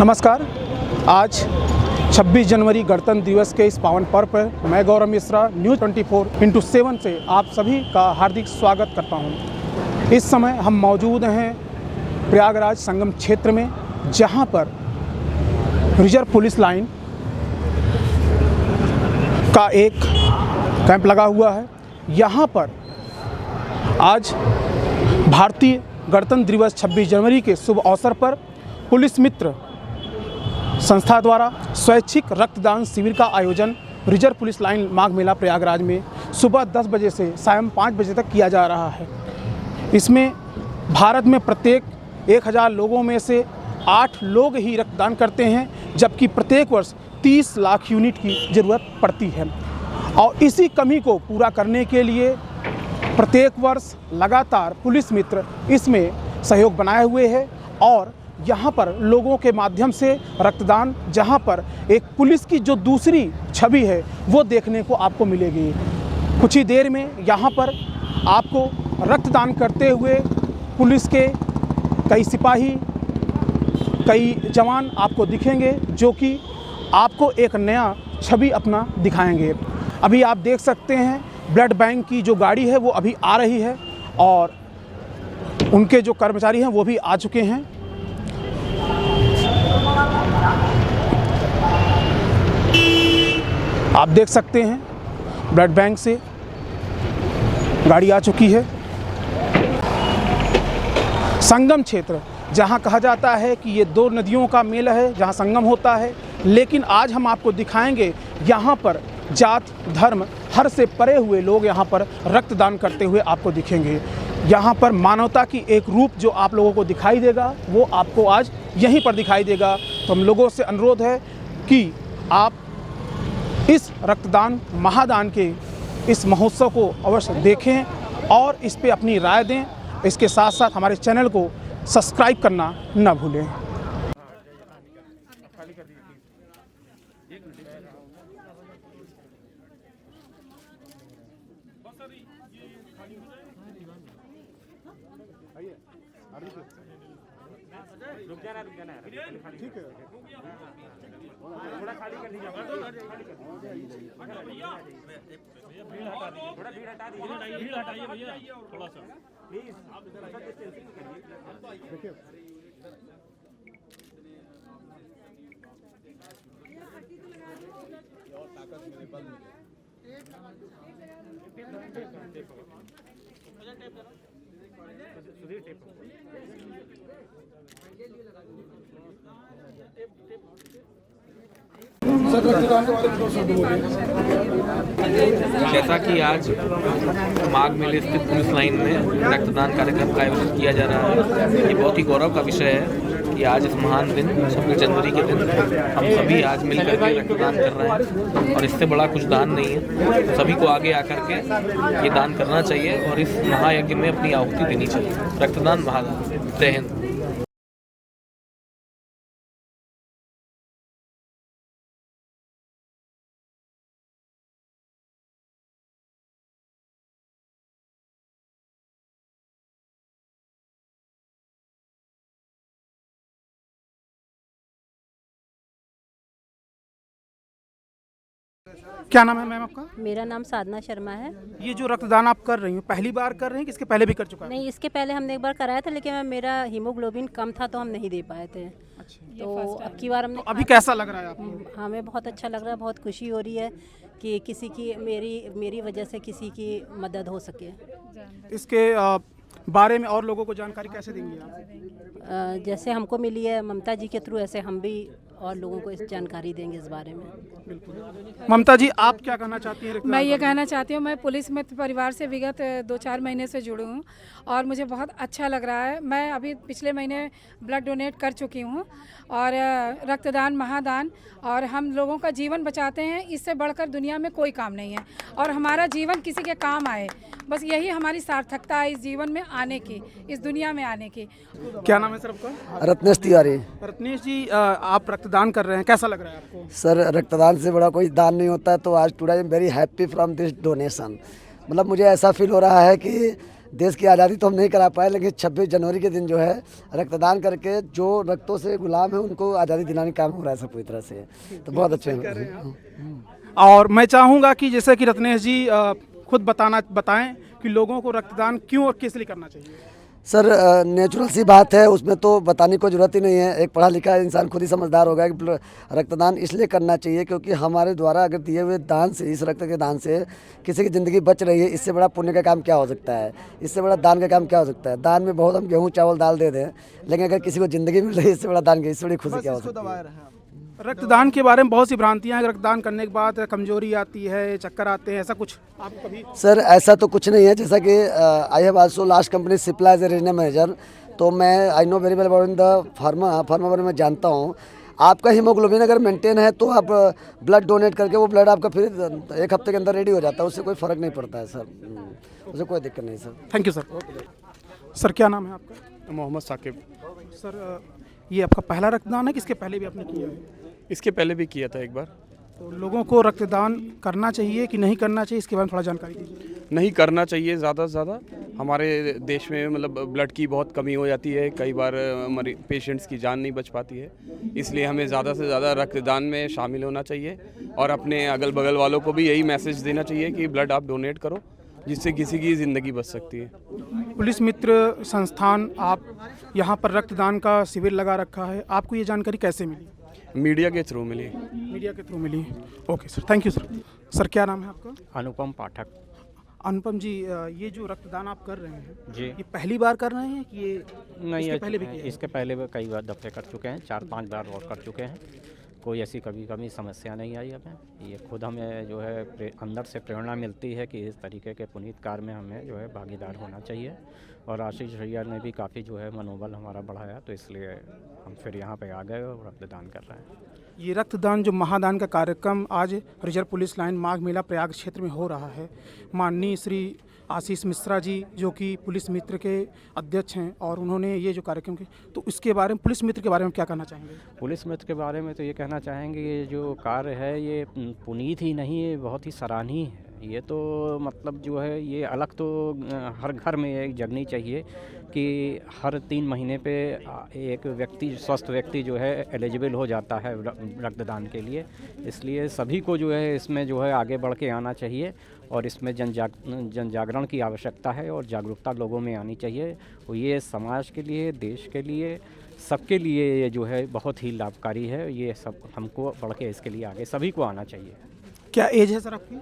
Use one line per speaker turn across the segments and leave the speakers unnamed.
नमस्कार। आज 26 जनवरी गणतंत्र दिवस के इस पावन पर्व पर मैं गौरव मिश्रा न्यूज़ 24x7 से आप सभी का हार्दिक स्वागत करता हूं। इस समय हम मौजूद हैं प्रयागराज संगम क्षेत्र में, जहां पर रिजर्व पुलिस लाइन का एक कैंप लगा हुआ है। यहां पर आज भारतीय गणतंत्र दिवस 26 जनवरी के शुभ अवसर पर पुलिस मित्र संस्था द्वारा स्वैच्छिक रक्तदान शिविर का आयोजन reserve police line Magh Mela Prayagraj में सुबह 10 बजे से शाम 5 बजे तक किया जा रहा है। इसमें भारत में प्रत्येक 1000 लोगों में से 8 लोग ही रक्तदान करते हैं, जबकि प्रत्येक वर्ष 30 लाख यूनिट की ज़रूरत पड़ती है। और इसी कमी को पूरा करने के लिए प्रत्येक वर्ष लगातार पुलिस मित्र इसमें सहयोग बनाए हुए हैं और यहाँ पर लोगों के माध्यम से रक्तदान, जहाँ पर एक पुलिस की जो दूसरी छवि है वो देखने को आपको मिलेगी। कुछ ही देर में यहाँ पर आपको रक्तदान करते हुए पुलिस के कई सिपाही, कई जवान आपको दिखेंगे, जो कि आपको एक नया छवि अपना दिखाएंगे। अभी आप देख सकते हैं ब्लड बैंक की जो गाड़ी है वो अभी आ रही है और उनके जो कर्मचारी हैं वो भी आ चुके हैं। आप देख सकते हैं ब्लड बैंक से गाड़ी आ चुकी है। संगम क्षेत्र, जहां कहा जाता है कि ये 2 नदियों का मेल है, जहां संगम होता है, लेकिन आज हम आपको दिखाएंगे यहाँ पर जात धर्म हर से परे हुए लोग यहाँ पर रक्तदान करते हुए आपको दिखेंगे। यहाँ पर मानवता की एक रूप जो आप लोगों को दिखाई देगा वो आपको आज यहीं पर दिखाई देगा। तो हम लोगों से अनुरोध है कि आप इस रक्तदान महादान के इस महोत्सव को अवश्य देखें और इस पे अपनी राय दें। इसके साथ साथ हमारे चैनल को सब्सक्राइब करना न भूलें। ठीक है, थोड़ा खाली कर दीजिए, थोड़ा भीड़ हटा दीजिए, भीड़ हटाइए भैया थोड़ा सा प्लीज। आप देखिए और ताकत मेरे बल में सुधीर टेप
जैसा कि आज माघ मेले स्थित पुलिस लाइन में रक्तदान कार्यक्रम का आयोजन किया जा रहा है। ये बहुत ही गौरव का विषय है कि आज इस महान दिन 26 जनवरी के दिन हम सभी आज मिलकर के रक्तदान कर रहे हैं और इससे बड़ा कुछ दान नहीं है। सभी को आगे आकर के ये दान करना चाहिए और इस महायज्ञ में अपनी आहुति देनी चाहिए। रक्तदान महादान। जय हिंद।
क्या नाम है मैम आपका?
मेरा नाम साधना शर्मा है।
ये जो रक्तदान आप कर रही हैं, पहली बार कर रहे हैं कि इसके पहले भी कर चुका है?
नहीं, इसके पहले हमने एक बार कराया था, लेकिन मेरा हीमोग्लोबिन कम था तो हम नहीं दे पाए थे।
अच्छा,
तो अब की बार हमने।
तो अभी कैसा लग रहा है आपको?
हमें बहुत अच्छा लग रहा है, बहुत खुशी हो रही है कि किसी की मेरी वजह से किसी की मदद हो सके।
इसके बारे में और लोगों को जानकारी कैसे देंगी आप?
जैसे हमको मिली है ममता जी के थ्रू, ऐसे हम भी और लोगों को इस जानकारी देंगे इस बारे में।
बिल्कुल। ममता जी, आप क्या कहना चाहती हैं?
मैं ये कहना चाहती हूँ, मैं पुलिस मित्र परिवार से विगत 2-4 महीने से जुड़ी हूँ और मुझे बहुत अच्छा लग रहा है। मैं अभी पिछले महीने ब्लड डोनेट कर चुकी हूँ और रक्तदान महादान, और हम लोगों का जीवन बचाते हैं, इससे बढ़कर दुनिया में कोई काम नहीं है। और हमारा जीवन किसी के काम आए, बस यही हमारी सार्थकता है इस जीवन में आने की, इस दुनिया में आने की।
क्या नाम है सर आपका?
रत्नेश तिवारी।
रत्नेश जी, आप रक्तदान कर रहे हैं, कैसा लग रहा है आपको?
सर, रक्तदान से बड़ा कोई दान नहीं होता है, तो आज today I am very happy from this donation. मतलब मुझे ऐसा फील हो रहा है कि देश की आज़ादी तो हम नहीं करा पाए, लेकिन 26 जनवरी के दिन जो है रक्तदान करके जो रक्तों से गुलाम है उनको आज़ादी दिलाने का काम हो रहा है सब पूरी तरह से, तो बहुत अच्छे हैं।
और मैं चाहूँगा कि जैसे कि रत्नेश जी खुद बताएं कि लोगों को रक्तदान क्यों और किस लिए करना चाहिए।
सर नेचुरल सी बात है, उसमें तो बताने की ज़रूरत ही नहीं है। एक पढ़ा लिखा इंसान खुद ही समझदार होगा कि रक्तदान इसलिए करना चाहिए क्योंकि हमारे द्वारा अगर दिए हुए दान से, इस रक्त के दान से किसी की ज़िंदगी बच रही है, इससे बड़ा पुण्य का काम क्या हो सकता है, इससे बड़ा दान का काम क्या हो सकता है। दान में बहुत हम गेहूँ चावल दाल दे दें, लेकिन अगर किसी को ज़िंदगी मिल रही है, इससे बड़ा दान की, इससे बड़ी खुशी क्या हो सकती है।
रक्तदान के बारे में बहुत सी भ्रांतियां हैं, रक्तदान करने के बाद कमजोरी आती है, चक्कर आते हैं, ऐसा कुछ आपको कभी?
सर ऐसा तो कुछ नहीं है, जैसा कि I have also last company Cipla as a regional manager, तो मैं I know very well about in the pharma बारे में जानता हूँ। आपका हीमोग्लोबिन अगर मेंटेन है तो आप ब्लड डोनेट करके वो ब्लड आपका फिर 1 हफ्ते के अंदर रेडी हो जाता है, उससे कोई फ़र्क नहीं पड़ता है सर, उससे कोई दिक्कत नहीं sir.
Thank you sir. Sir क्या नाम है आपका?
मोहम्मद साकिब।
सर ये आपका पहला रक्तदान है कि इसके पहले भी आपने किया है?
इसके पहले भी किया था एक बार।
तो लोगों को रक्तदान करना चाहिए कि नहीं करना चाहिए, इसके बारे में थोड़ा जानकारी दीजिए।
नहीं करना चाहिए ज़्यादा से ज़्यादा। हमारे देश में मतलब ब्लड की बहुत कमी हो जाती है, कई बार हमारी पेशेंट्स की जान नहीं बच पाती है, इसलिए हमें ज़्यादा से ज़्यादा रक्तदान में शामिल होना चाहिए और अपने अगल बगल वालों को भी यही मैसेज देना चाहिए कि ब्लड आप डोनेट करो, जिससे किसी की ज़िंदगी बच सकती है।
पुलिस मित्र संस्थान, आप यहाँ पर रक्तदान का शिविर लगा रखा है, आपको ये जानकारी कैसे मिली?
मीडिया के थ्रू मिली।
मीडिया के थ्रू मिली। Okay sir, thank you sir. Sir क्या नाम है आपका?
अनुपम पाठक।
अनुपम जी, ये जो रक्तदान आप कर रहे हैं
जी,
ये पहली बार कर रहे हैं कि ये
नहीं
इसके पहले भी किया है?
इसके पहले भी कई बार दफ़े कर चुके हैं, 4-5 बार और कर चुके हैं। कोई ऐसी कभी समस्या नहीं आई हमें। ये खुद हमें जो है अंदर से प्रेरणा मिलती है कि इस तरीके के पुनीत कार्य में हमें जो है भागीदार होना चाहिए, और आशीष भैया ने भी काफ़ी जो है मनोबल हमारा बढ़ाया, तो इसलिए हम फिर यहाँ पे आ गए और रक्तदान कर रहे हैं।
ये रक्तदान जो महादान का कार्यक्रम आज reserve police line Magh Mela Prayag क्षेत्र में हो रहा है, माननीय श्री आशीष मिश्रा जी जो कि पुलिस मित्र के अध्यक्ष हैं, और उन्होंने ये जो कार्यक्रम के, तो इसके बारे में, पुलिस मित्र के बारे में क्या कहना चाहेंगे?
पुलिस मित्र के बारे में तो ये कहना चाहेंगे, ये जो कार्य है ये पुनीत ही नहीं, ये बहुत ही सराहनीय है। ये तो मतलब जो है ये अलग तो हर घर में एक जगनी चाहिए कि हर 3 महीने पे एक व्यक्ति, स्वस्थ व्यक्ति जो है एलिजिबल हो जाता है रक्तदान के लिए। इसलिए सभी को जो है इसमें जो है आगे बढ़ के आना चाहिए, और इसमें जन जागरण की आवश्यकता है और जागरूकता लोगों में आनी चाहिए। और ये समाज के लिए, देश के लिए, सबके लिए ये जो है बहुत ही लाभकारी है। ये सब हमको बढ़ के इसके लिए आगे सभी को आना चाहिए।
क्या एज है सर आपकी?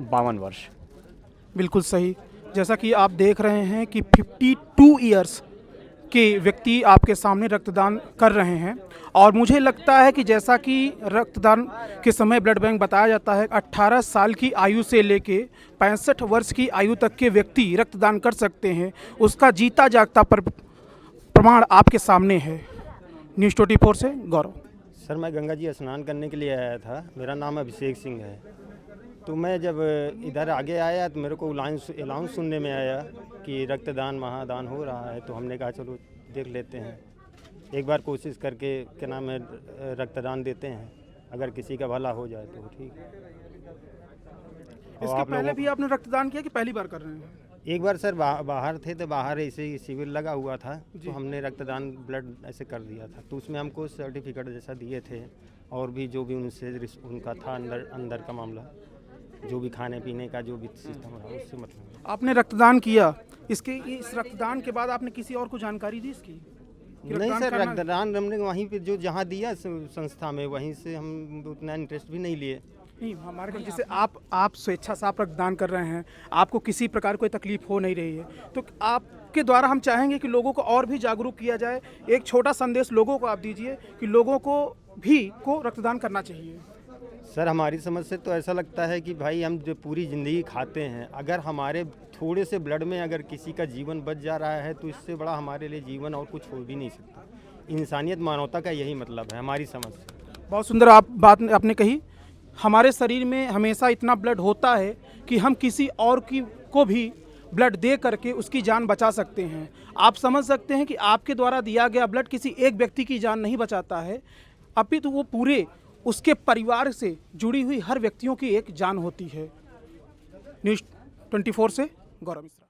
52 वर्ष।
बिल्कुल सही। जैसा कि आप देख रहे हैं कि 52 ईयर्स के व्यक्ति आपके सामने रक्तदान कर रहे हैं, और मुझे लगता है कि जैसा कि रक्तदान के समय ब्लड बैंक बताया जाता है, 18 साल की आयु से लेके 65 वर्ष की आयु तक के व्यक्ति रक्तदान कर सकते हैं। उसका जीता जागता प्रमाण आपके सामने है। न्यूज़ 24 से गौरव।
सर मैं गंगा जी स्नान करने के लिए आया था, मेरा नाम अभिषेक सिंह है। तो मैं जब इधर आगे आया तो मेरे को अलाउंस सुनने में आया कि रक्तदान महादान हो रहा है, तो हमने कहा चलो देख लेते हैं, एक बार कोशिश करके क्या नाम है रक्तदान देते हैं, अगर किसी का भला हो जाए तो ठीक।
इसके पहले भी आपने रक्तदान किया कि पहली बार कर रहे हैं?
एक बार सर बाहर थे, तो बाहर ऐसे ही शिविर लगा हुआ था, तो हमने रक्तदान ब्लड ऐसे कर दिया था, तो उसमें हमको सर्टिफिकेट जैसा दिए थे, और भी जो भी उनसे उनका था अंदर का मामला, जो भी खाने पीने का जो भी सिस्टम रहा उससे मतलब। आपने
रक्तदान किया, इस रक्तदान के बाद आपने किसी और को जानकारी दी इसकी?
नहीं सर, रक्तदान हमने वहीं पे जो जहाँ दिया संस्था में, वहीं से हम उतना इंटरेस्ट भी नहीं लिए।
नहीं, हमारे को जैसे आप स्वेच्छा से आप रक्तदान कर रहे हैं, आपको किसी प्रकार कोई तकलीफ हो नहीं रही है, तो आपके द्वारा हम चाहेंगे कि लोगों को और भी जागरूक किया जाए। एक छोटा संदेश लोगों को आप दीजिए कि लोगों को भी रक्तदान करना चाहिए।
सर हमारी समझ से तो ऐसा लगता है कि भाई हम जो पूरी ज़िंदगी खाते हैं, अगर हमारे थोड़े से ब्लड में अगर किसी का जीवन बच जा रहा है, तो इससे बड़ा हमारे लिए जीवन और कुछ हो भी नहीं सकता। इंसानियत, मानवता का यही मतलब है हमारी समझ से।
बहुत सुंदर बात आपने कही। हमारे शरीर में हमेशा इतना ब्लड होता है कि हम किसी और को भी ब्लड दे करके उसकी जान बचा सकते हैं। आप समझ सकते हैं कि आपके द्वारा दिया गया ब्लड किसी एक व्यक्ति की जान नहीं बचाता है, अपितु वो पूरे उसके परिवार से जुड़ी हुई हर व्यक्तियों की एक जान होती है। न्यूज़ 24 से गौरव मिश्रा।